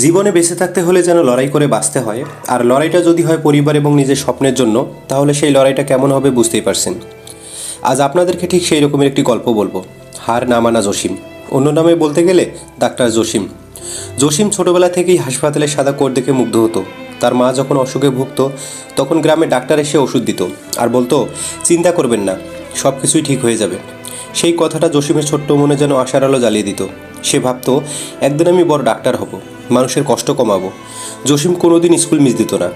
জীবনে বেঁচে থাকতে হলে যেন লড়াই করে বাঁচতে হয়, আর লড়াইটা যদি হয় পরিবার এবং নিজের স্বপ্নের জন্য, তাহলে সেই লড়াইটা কেমন হবে বুঝতেই পারছেন। আজ আপনাদেরকে ঠিক সেই রকমের একটি গল্প বলবো, হার না মানা জসিম। অন্য নামে বলতে গেলে ডাক্তার জসিম। জসিম ছোটবেলা থেকেই হাসপাতালের সাদা কোট দেখে মুগ্ধ হতো। তার মা যখন অসুখে ভুগত, তখন গ্রামে ডাক্তার এসে ওষুধ দিত আর বলতো, চিন্তা করবেন না, সব কিছুই ঠিক হয়ে যাবে। সেই কথাটা জসিমের ছোট্ট মনে যেন আশার আলো জ্বালিয়ে দিত। সে ভাবতো, একদিন আমি বড় ডাক্তার হব, মানুষের কষ্ট কমাবো। জসিম কোনোদিন স্কুল মিস দিত না।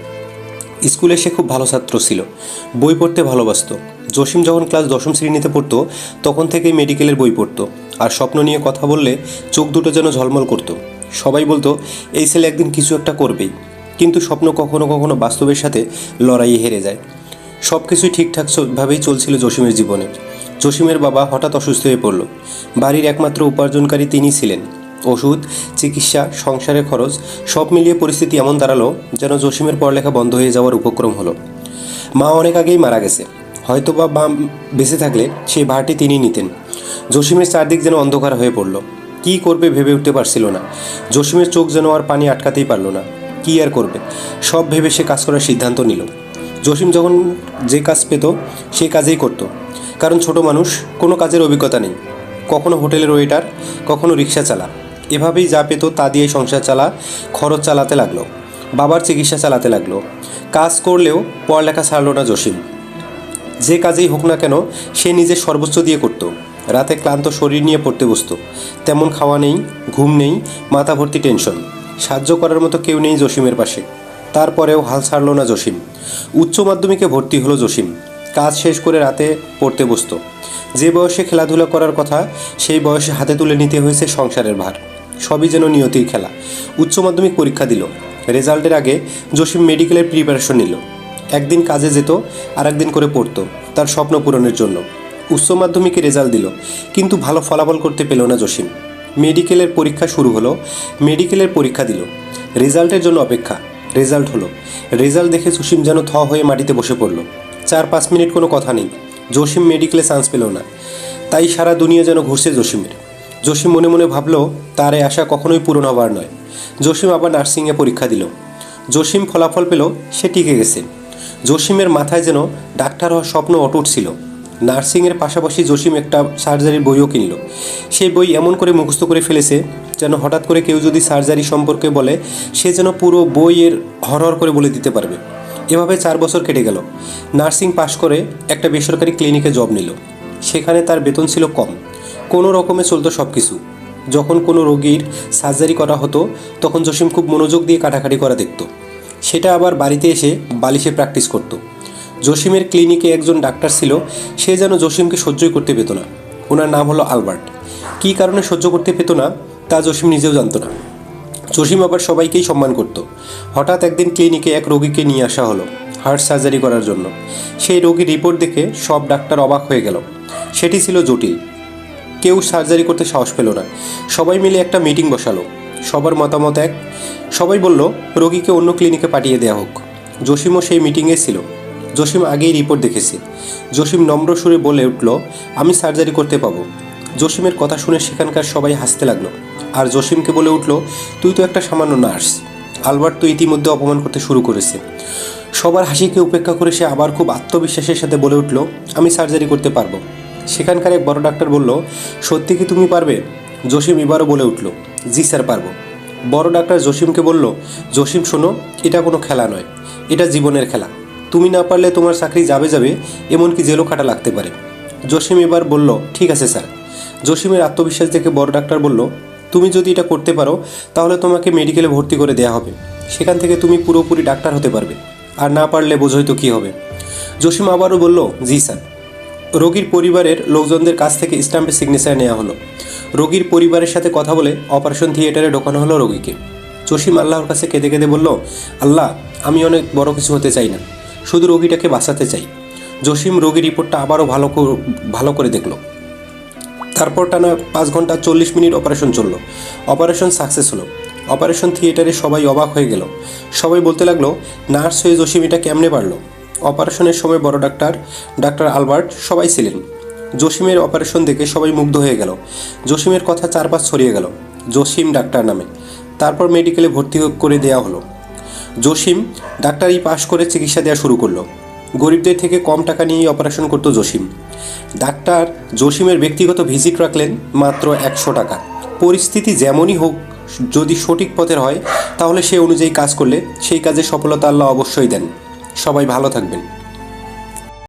স্কুলে সে খুব ভালো ছাত্র ছিল, বই পড়তে ভালোবাসতো। জসিম যখন ক্লাস 10ম শ্রেণীতে পড়তো, তখন থেকেই মেডিকেলের বই পড়তো, আর স্বপ্ন নিয়ে কথা বললে চোখ দুটো যেন ঝলমল করতো। সবাই বলতো, এই ছেলে একদিন কিছু একটা করবেই। কিন্তু স্বপ্ন কখনো কখনো বাস্তবের সাথে লড়াইয়ে হেরে যায়। সব কিছুই ঠিকঠাকভাবেই চলছিল জসিমের জীবনে। জসিমের বাবা হঠাৎ অসুস্থ হয়ে পড়ল। বাড়ির একমাত্র উপার্জনকারী তিনি ছিলেন। ওষুধ, চিকিৎসা, সংসারের খরচ সব মিলিয়ে পরিস্থিতি এমন দাঁড়ালো যেন জসিমের পড়ালেখা বন্ধ হয়ে যাওয়ার উপক্রম হলো। মা অনেক আগেই মারা গেছে, হয়তোবা মা বেঁচে থাকলে সেই ভারটি তিনিই নিতেন। জসিমের চারদিক যেন অন্ধকার হয়ে পড়ল। কী করবে ভেবে উঠতে পারছিল না। জসিমের চোখ যেন আর পানি আটকাতেই পারল না। কী আর করবে, সব ভেবে সে কাজ করার সিদ্ধান্ত নিল। জসিম যখন যে কাজ পেত সেই কাজেই করত, কারণ ছোট মানুষ, কোনো কাজের অভিজ্ঞতা নেই। কখনো হোটেলের ওয়েটার, কখনো রিক্সা চালা, এভাবেই যা পেত তা দিয়েই সংসার খরচ চালাতে লাগলো। বাবার চিকিৎসা চালাতে লাগলো। কাজ করলেও পড়ালেখা ছাড়লো না জসিম। যে কাজেই হোক না কেন সে নিজের সর্বোচ্চ দিয়ে করত। রাতে ক্লান্ত শরীর নিয়ে পড়তে বসত। তেমন খাওয়া নেই, ঘুম নেই, মাথা ভর্তি টেনশন। সাহায্য করার মতো কেউ নেই জসিমের পাশে। তারপরেও হাল ছাড়ল না জসিম। উচ্চ মাধ্যমিকে ভর্তি হলো জসিম। কাজ শেষ করে রাতে পড়তে বসত। যে বয়সে খেলাধুলা করার কথা, সেই বয়সে হাতে তুলে নিতে হয়েছে সংসারের ভার। সবই যেন নিয়তির খেলা। উচ্চ মাধ্যমিক পরীক্ষা দিল। রেজাল্টের আগে জসিম মেডিকেলের প্রিপারেশন নিল। একদিন কাজে যেত, আর একদিন করে পড়তো তার স্বপ্ন পূরণের জন্য। উচ্চ মাধ্যমিকে রেজাল্ট দিল, কিন্তু ভালো ফলাফল করতে পেল না জসিম। মেডিকেলের পরীক্ষা শুরু হলো। মেডিকেলের পরীক্ষা দিল, রেজাল্টের জন্য অপেক্ষা। রেজাল্ট হলো। রেজাল্ট দেখে জসিম যেন থ হয়ে মাটিতে বসে পড়ল। 4-5 মিনিট কোনো কথা নেই, জসিম মেডিকেলে চান্স পেল না। তাই সারা দুনিয়া যেন ঘুরছে জসিমের। জসিম মনে মনে ভাবল, তার এই আশা কখনোই পূরণ হবার নয়। জসিম আবার নার্সিংয়ে পরীক্ষা দিল। জসিম ফলাফল পেল, সে টিকে গেছে। জসিমের মাথায় যেন ডাক্তার হওয়ার স্বপ্ন অটুট ছিল। নার্সিংয়ের পাশাপাশি জসিম একটা সার্জারির বইও কিনল। সেই বই এমন করে মুখস্থ করে ফেলেছে যেন হঠাৎ করে কেউ যদি সার্জারি সম্পর্কে বলে, সে যেন পুরো বইয়ের হরহর করে বলে দিতে পারবে। এভাবে 4 বছর কেটে গেল। নার্সিং পাশ করে একটা বেসরকারি ক্লিনিকে জব নিল। সেখানে তার বেতন ছিল কম, কোনো রকমে চলতো সব কিছু। যখন কোনো রোগীর সার্জারি করা হতো, তখন জসিম খুব মনোযোগ দিয়ে কাটাকাটি করা দেখত। সেটা আবার বাড়িতে এসে বালিশে প্র্যাকটিস করত। জসিমের ক্লিনিকে একজন ডাক্তার ছিল, সে যেন জসিমকে সহ্যই করতে পেত না। ওনার নাম হলো আলবার্ট। কী কারণে সহ্য করতে পেত না তা জসিম নিজেও জানত না। জসিম আবার সবাইকেই সম্মান করত। হঠাৎ একদিন ক্লিনিকে এক রোগীকে নিয়ে আসা হলো হার্ট সার্জারি করার জন্য। সেই রোগীর রিপোর্ট দেখে সব ডাক্তার অবাক হয়ে গেল। সেটি ছিল জটিল। কেউ সার্জারি করতে সাহস পেল না। সবাই মিলে একটা মিটিং বসালো। সবার মতামত এক। সবাই বলল, রোগীকে অন্য ক্লিনিকে পাঠিয়ে দেওয়া হোক। জসিমও সেই মিটিংয়ে ছিল। জসিম আগেই রিপোর্ট দেখেছে। জসিম নম্র সুরে বলে উঠল, আমি সার্জারি করতে পাবো। জসিমের কথা শুনে সেখানকার সবাই হাসতে লাগলো। আর জসিমকে বলে উঠল, তুই তো একটা সামান্য নার্স। আলবার্ট তো ইতিমধ্যে অপমান করতে শুরু করেছে। সবার হাসিকে উপেক্ষা করে সে আবার খুব আত্মবিশ্বাসের সাথে বলে উঠল, আমি সার্জারি করতে পারবো। সেখানকার এক বড় ডাক্তার বলল, সত্যি কি তুমি পারবে? জসিম এবারও বলে উঠল, জি স্যার পারবো। বড় ডাক্তার জসিমকে বলল, জসিম শোনো, এটা কোনো খেলা নয়, এটা জীবনের খেলা। তুমি না পারলে তোমার চাকরি যাবে, এমনকি জেলও খাটা লাগতে পারে। জসিম এবার বলল, ঠিক আছে স্যার। জসিমের আত্মবিশ্বাস দেখে বড় ডাক্তার বলল, তুমি যদি এটা করতে পারো, তাহলে তোমাকে মেডিকেলে ভর্তি করে দেওয়া হবে। সেখান থেকে তুমি পুরোপুরি ডাক্তার হতে পারবে। আর না পারলে বোঝোই তো কী হবে। জসিম আবারও বলল, জি স্যার। রোগীর পরিবারের লোকজনদের কাছ থেকে স্ট্যাম্পে সিগনেচার নেওয়া হলো। রোগীর পরিবারের সাথে কথা বলে অপারেশন থিয়েটারে ঢোকানো হলো রোগীকে। জসিম আল্লাহর কাছে কেঁদে কেঁদে বলল, আল্লাহ, আমি অনেক বড় কিছু হতে চাই না, শুধু রোগীটাকে বাঁচাতে চাই। জসিম রোগীর রিপোর্টটা আবারও ভালো করে দেখল। তারপর টানা 5 ঘন্টা 40 মিনিট অপারেশন চলল। অপারেশন সাকসেস হলো। অপারেশন থিয়েটারে সবাই অবাক হয়ে গেল। সবাই বলতে লাগলো, নার্স হয়ে জসিম এটা কেমনে পারলো। অপারেশনের সময় বড় ডাক্তার আলবার্ট সবাই ছিলেন। জসিমের অপারেশন দেখে সবাই মুগ্ধ হয়ে গেল। জসিমের কথা চারপাশ ছড়িয়ে গেল জসিম ডাক্তার নামে। তারপর মেডিকেলে ভর্তি করে দেওয়া হলো। জসিম ডাক্তারি পাশ করে চিকিৎসা দেওয়া শুরু করলো। গরিবদের থেকে কম টাকা নিয়েই অপারেশন করতো জসিম। ডাক্তার জসিমের ব্যক্তিগত ভিজিট রাখলেন মাত্র 100 টাকা। পরিস্থিতি যেমনই হোক, যদি সঠিক পথের হয় তাহলে সে অনুযায়ী কাজ করলে সেই কাজে সফলতা আল্লাহ অবশ্যই দেন। সবাই ভালো থাকবেন।